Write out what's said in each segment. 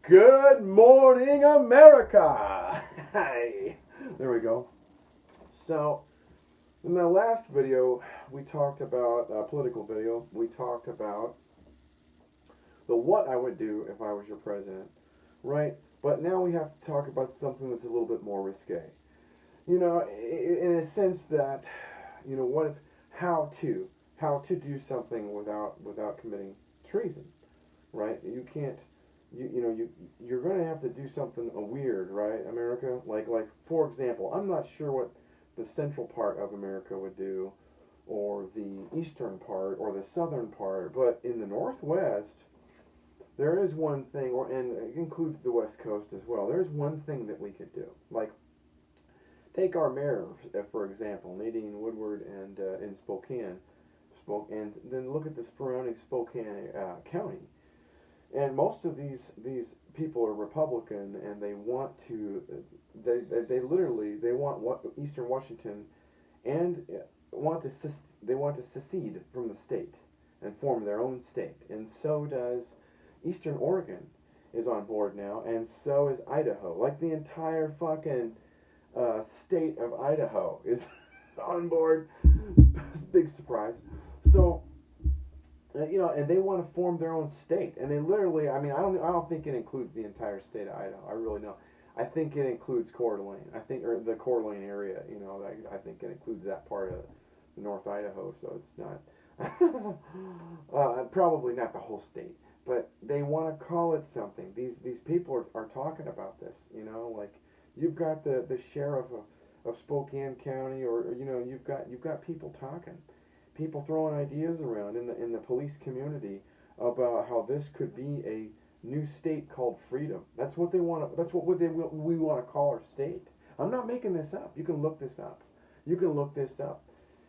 Good morning, America! Hi. There we go. So, in the last video, we talked about a political video. We talked about the what I would do if I was your president, right? But now we have to talk about something that's a little bit more risque. You know, in a sense that, what if how to do something without committing treason, right? You can't you're going to have to do something weird, right, America? Like for example, I'm not sure what the central part of America would do, or the eastern part, or the southern part, but in the Northwest, there is one thing, and it includes the West Coast as well. There's one thing that we could do. Like, take our mayor, for example, Nadine Woodward, and in Spokane, and then look at the surrounding Spokane County. And most of these people are Republican, and they want to, they literally, they want Eastern Washington, and they want to secede from the state and form their own state. And so does Eastern Oregon is on board now, and so is Idaho. Like, the entire fucking state of Idaho is on board. Big surprise. So, and they want to form their own state, and they literally, I don't think it includes the entire state of Idaho. I really don't. I think it includes Coeur d'Alene. Or the Coeur d'Alene area. I think it includes that part of North Idaho. So it's not, probably not the whole state, but they want to call it something. These people are talking about this. Like, you've got the sheriff of Spokane County, or you've got people talking. People throwing ideas around in the police community about how this could be a new state called freedom. That's what they want. That's what we want to call our state. I'm not making this up. You can look this up.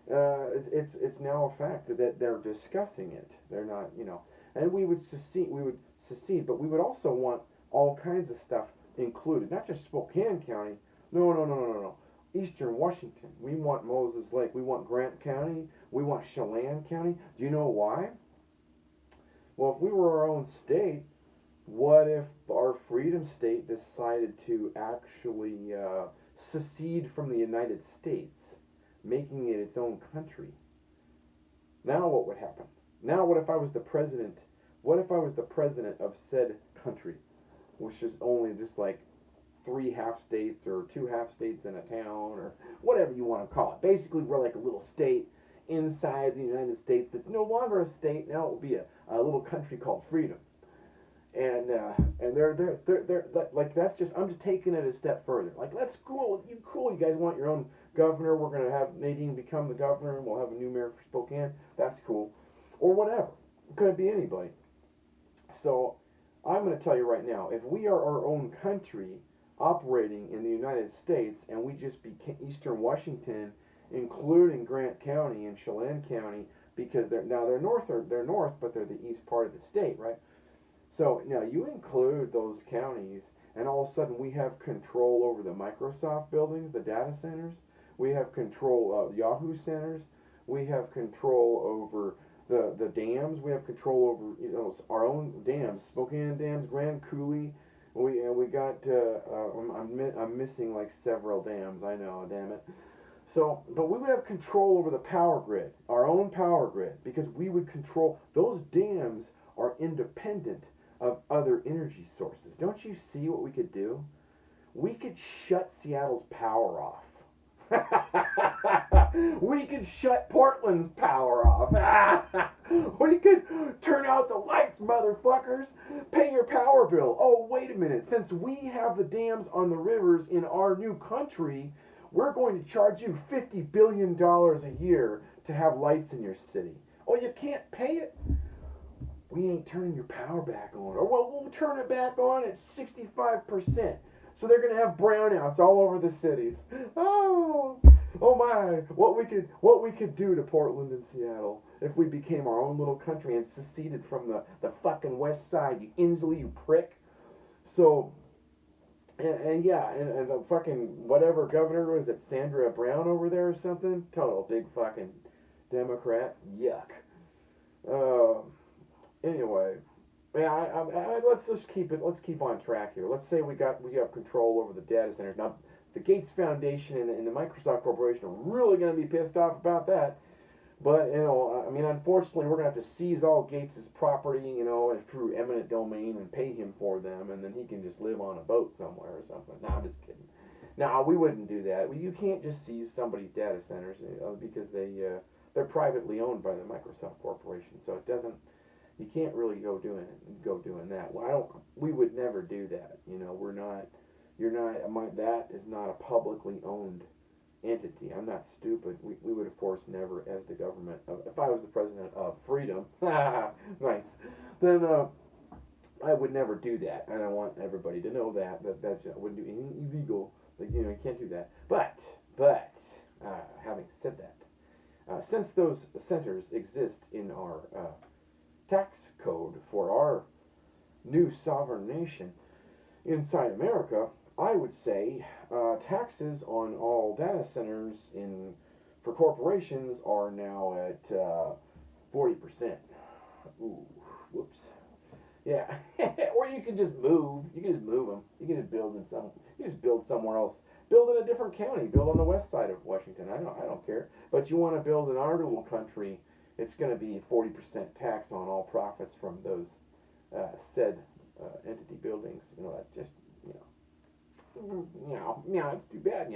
It's now a fact that they're discussing it. They're not, and we would secede, but we would also want all kinds of stuff included, not just Spokane County. No. Eastern Washington. We want Moses Lake. We want Grant County. We want Chelan County. Do you know why? Well, if we were our own state, what if our freedom state decided to actually secede from the United States, making it its own country? Now what would happen? Now what if I was the president? What if I was the president of said country, which is only just like 3 half states or 2 half states in a town, or whatever you want to call it. Basically, we're like a little state inside the United States that's no longer a state. Now it will be a little country called freedom. And they're like, that's just, I'm just taking it a step further. Like, let's cool. You guys want your own governor? We're gonna have Nadine become the governor, and we'll have a new mayor for Spokane. That's cool, or whatever. It could be anybody. So I'm gonna tell you right now, if we are our own country operating in the United States, and we just became Eastern Washington, including Grant County and Chelan County, because they're north, but they're the east part of the state, right? So now you include those counties, and all of a sudden we have control over the Microsoft buildings, the data centers. We have control of Yahoo centers. We have control over the dams. We have control over our own dams, Spokane dams, Grand Coulee. We got I'm missing like several dams. I know, damn it. So, but we would have control over the power grid, our own power grid, because we would control those dams. Are independent of other energy sources. Don't you see what we could do? We could shut Seattle's power off. We could shut Portland's power off. We could turn out the lights, motherfuckers. Pay your power bill. Oh, wait a minute. Since we have the dams on the rivers in our new country, we're going to charge you $50 billion a year to have lights in your city. Oh, you can't pay it? We ain't turning your power back on. Or, well, we'll turn it back on at 65%. So they're going to have brownouts all over the cities. Oh my! What we could do to Portland and Seattle if we became our own little country and seceded from the fucking West Side, you Inslee, you prick. So, and the fucking whatever governor was it, Sandra Brown over there or something? Total big fucking Democrat. Yuck. Anyway, Yeah, let's just keep it. Let's keep on track here. Let's say we have control over the data centers. Now, the Gates Foundation and the Microsoft Corporation are really going to be pissed off about that. But I mean, unfortunately, we're going to have to seize all Gates's property, through eminent domain and pay him for them, and then he can just live on a boat somewhere or something. No, I'm just kidding. No, we wouldn't do that. You can't just seize somebody's data centers because they're privately owned by the Microsoft Corporation. So it doesn't. You can't really go doing that. Well, we would never do that. We're not. You're not. That is not a publicly owned entity. I'm not stupid. We would of course never, as the government. If I was the president of freedom, nice. Then I would never do that, and I want everybody to know that I wouldn't do anything illegal. Like, you can't do that. But having said that, since those centers exist in our tax code for our new sovereign nation inside America, I would say taxes on all data centers for corporations are now at 40%. Ooh, whoops. Yeah, or you can just move. You can just move them. You can just build in some. You just build somewhere else. Build in a different county. Build on the west side of Washington. I don't care. But you want to build in our little country, it's going to be 40% tax on all profits from those said entity buildings. That's just it's too bad.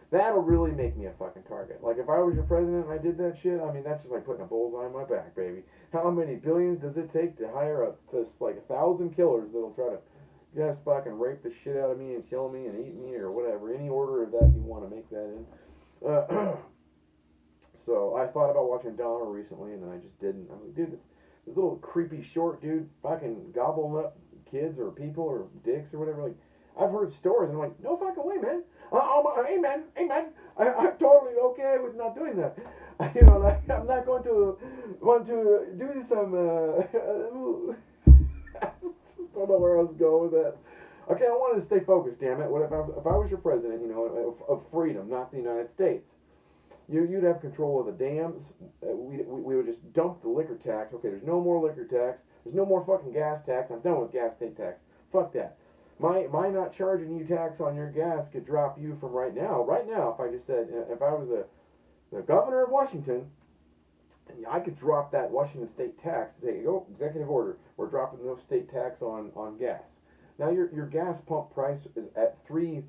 That'll really make me a fucking target. Like, if I was your president and I did that shit, I mean, that's just like putting a bullseye on my back, baby. How many billions does it take to hire just like 1,000 killers that'll try to just fucking rape the shit out of me and kill me and eat me or whatever, any order of that you want to make that in. So I thought about watching Dahmer recently, and then I just didn't. I'm like, dude, this little creepy short dude fucking gobbling up kids or people or dicks or whatever. Like, I've heard stories, and I'm like, no fucking way, man. Amen. I'm totally okay with not doing that. Like, I'm not going to want to do this. I just don't know where I was going with that. Okay, I wanted to stay focused, damn it. What if I was your president, of freedom, not the United States? You'd have control of the dams. We would just dump the liquor tax. Okay, there's no more liquor tax. There's no more fucking gas tax. I'm done with gas state tax. Fuck that. My not charging you tax on your gas could drop you from right now. Right now, if I just said, if I was the governor of Washington, I could drop that Washington state tax. There you go, executive order. We're dropping no state tax on gas. Now your gas pump price is at $3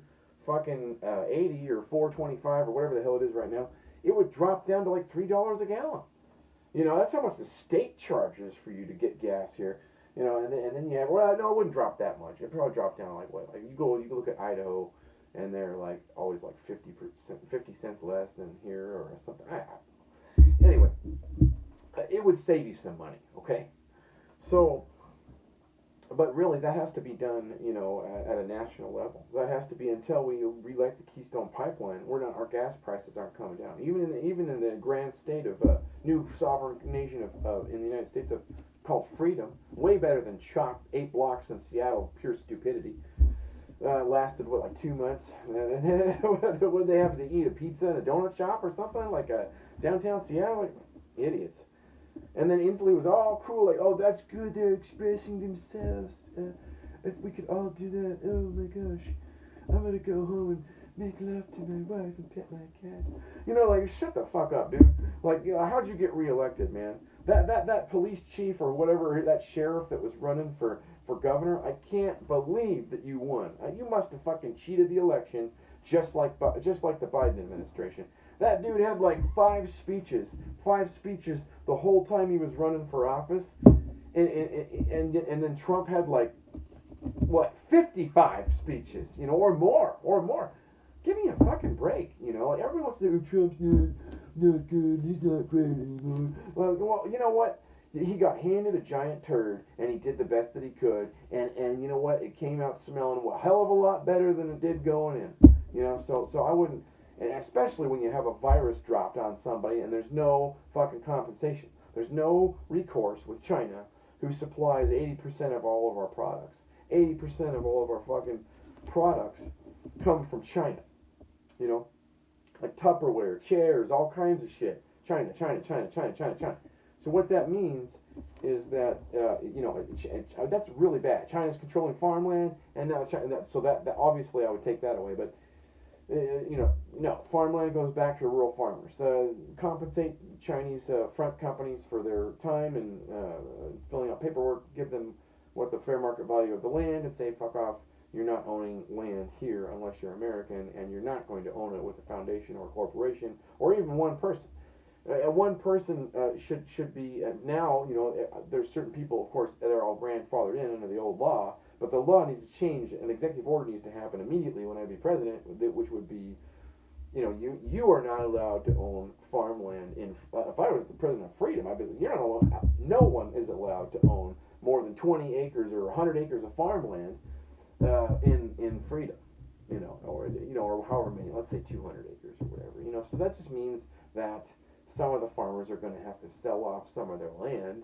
fucking 80 or $4.25 or whatever the hell it is right now. It would drop down to like $3 a gallon. That's how much the state charges for you to get gas here. And then you have, well, no, it wouldn't drop that much. It'd probably drop down like what? Like you go look at Idaho, and they're like always like 50 cents less than here or something. Anyway, it would save you some money, okay? So, but really that has to be done, at a national level. That has to be until we relight the Keystone Pipeline. Our gas prices aren't coming down. Even in the grand state of new sovereign nation in the United States called freedom, way better than chopped 8 blocks in Seattle, pure stupidity. Lasted like 2 months. Would they have to eat a pizza and a donut shop or something like downtown Seattle? Like, idiots. And then instantly it was all cool, like, oh, that's good, they're expressing themselves. If we could all do that, oh my gosh, I'm gonna go home and make love to my wife and pet my cat. Like, shut the fuck up, dude. Like, how'd you get reelected, man? That police chief or whatever, that sheriff that was running for governor, I can't believe that you won. You must have fucking cheated the election, just like the Biden administration. That dude had like 5 speeches the whole time he was running for office, and then Trump had like, what, 55 speeches, or more. Give me a fucking break, Like, everyone wants to do, Trump's not good, he's not great anymore. Well, you know what? He got handed a giant turd, and he did the best that he could, and you know what? It came out smelling a hell of a lot better than it did going in. So I wouldn't, and especially when you have a virus dropped on somebody and there's no fucking compensation. There's no recourse with China, who supplies 80% of all of our products. 80% of all of our fucking products come from China. Like Tupperware, chairs, all kinds of shit. China. So what that means is that that's really bad. China's controlling farmland, and now China. So that obviously I would take that away. But no, farmland goes back to rural farmers. Compensate Chinese front companies for their time and filling out paperwork. Give them what the fair market value of the land, and say fuck off. You're not owning land here unless you're American, and you're not going to own it with a foundation or a corporation or even one person. One person should be now. There's certain people, of course, that are all grandfathered in under the old law, but the law needs to change. An executive order needs to happen immediately when I be president, which would be, you are not allowed to own farmland in. If I was the president of freedom, I'd be. You're not allowed. No one is allowed to own more than 20 acres or 100 acres of farmland in freedom. Or however many. Let's say 200 acres or whatever. So that just means that some of the farmers are going to have to sell off some of their land,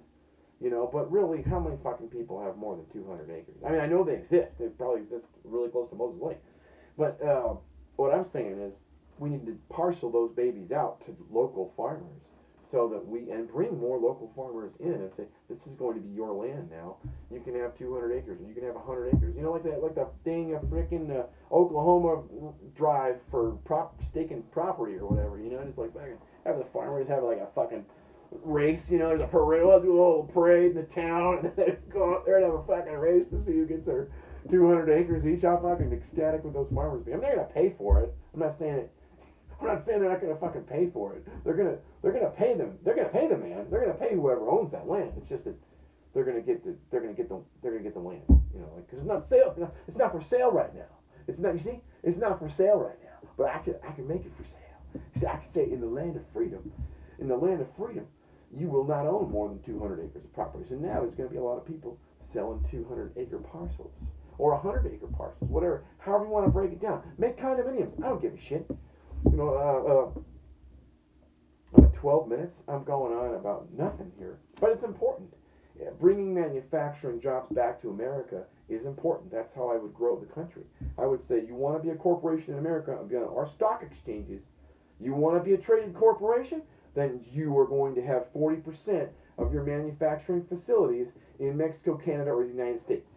but really, how many fucking people have more than 200 acres? I mean, I know they exist. They probably exist really close to Moses Lake. But what I'm saying is we need to parcel those babies out to local farmers so that and bring more local farmers in and say, this is going to be your land now. You can have 200 acres or you can have 100 acres. Like the dang freaking Oklahoma drive for staking property or whatever, just like fucking have the farmers have like a fucking race, there's a parade, we'll do a little parade in the town, and then go out there and have a fucking race to see who gets their 200 acres each. I'm fucking ecstatic with those farmers. I mean, they're gonna pay for it. I'm not saying they're not gonna fucking pay for it. They're gonna pay them. They're gonna pay the man. They're gonna pay whoever owns that land. It's just that they're gonna get the land. Because it's not sale. It's not for sale right now. It's not. You see, it's not for sale right now. But I can make it for sale. See, I can say in the land of freedom, you will not own more than 200 acres of property. So now there's going to be a lot of people selling 200-acre parcels or 100-acre parcels, whatever, however you want to break it down. Make condominiums. I don't give a shit. I'm at 12 minutes. I'm going on about nothing here, but it's important. Bringing manufacturing jobs back to America is important. That's how I would grow the country. I would say you want to be a corporation in America, our stock exchanges. You want to be a traded corporation? Then you are going to have 40% of your manufacturing facilities in Mexico, Canada, or the United States.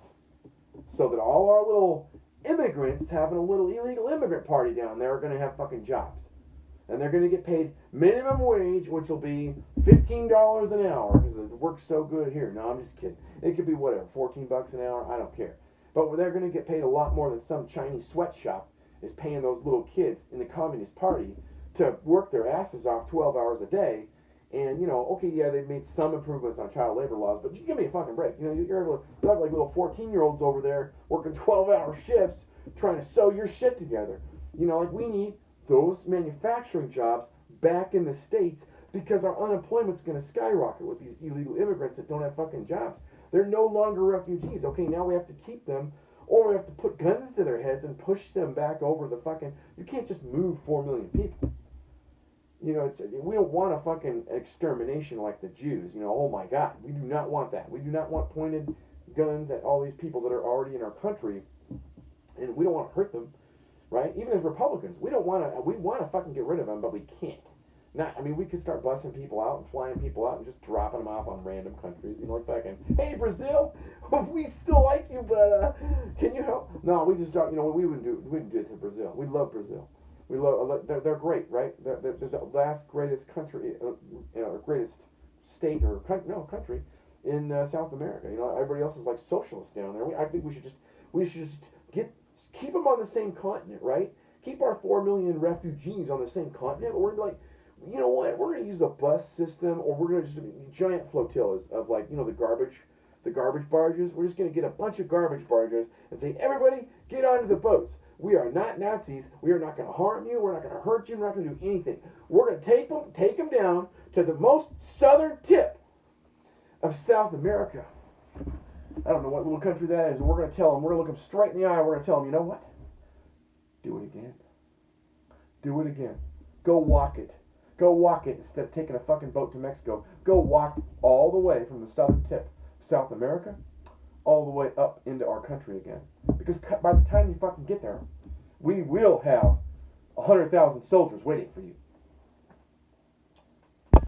So that all our little immigrants having a little illegal immigrant party down there are going to have fucking jobs. And they're going to get paid minimum wage, which will be $15 an hour, because it works so good here. No, I'm just kidding. It could be whatever, 14 bucks an hour, I don't care. But they're going to get paid a lot more than some Chinese sweatshop is paying those little kids in the Communist Party to work their asses off 12 hours a day. And, okay, yeah, they've made some improvements on child labor laws, but you give me a fucking break. You're like little 14-year-olds over there working 12-hour shifts trying to sew your shit together. We need those manufacturing jobs back in the States because our unemployment's going to skyrocket with these illegal immigrants that don't have fucking jobs. They're no longer refugees. Okay, now we have to keep them, or we have to put guns to their heads and push them back over the fucking... You can't just move 4 million people. We don't want a fucking extermination like the Jews. Oh my God, we do not want that. We do not want pointed guns at all these people that are already in our country, and we don't want to hurt them, right? Even as Republicans, we want to fucking get rid of them, but we can't. We could start busting people out and flying people out and just dropping them off on random countries. Like fucking, hey Brazil, we still like you, but can you help? No, we just don't. We wouldn't do it to Brazil. We love Brazil. We love. They're great, right? They're the last greatest country, or greatest state or country in South America. Everybody else is like socialist down there. I think we should just keep them on the same continent, right? Keep our 4 million refugees on the same continent. Or we're like, you know what? We're going to use a bus system, or we're going to just giant flotillas of the garbage barges. We're just going to get a bunch of garbage barges and say, everybody, get onto the boats. We are not Nazis. We are not going to harm you. We're not going to hurt you. We're not going to do anything. We're going to take them down to the most southern tip of South America. I don't know what little country that is. And we're going to tell them. We're going to look them straight in the eye. We're going to tell them, you know what? Do it again. Do it again. Go walk it. Go walk it instead of taking a fucking boat to Mexico. Go walk all the way from the southern tip of South America all the way up into our country again. Because by the time you fucking get there, we will have 100,000 soldiers waiting for you.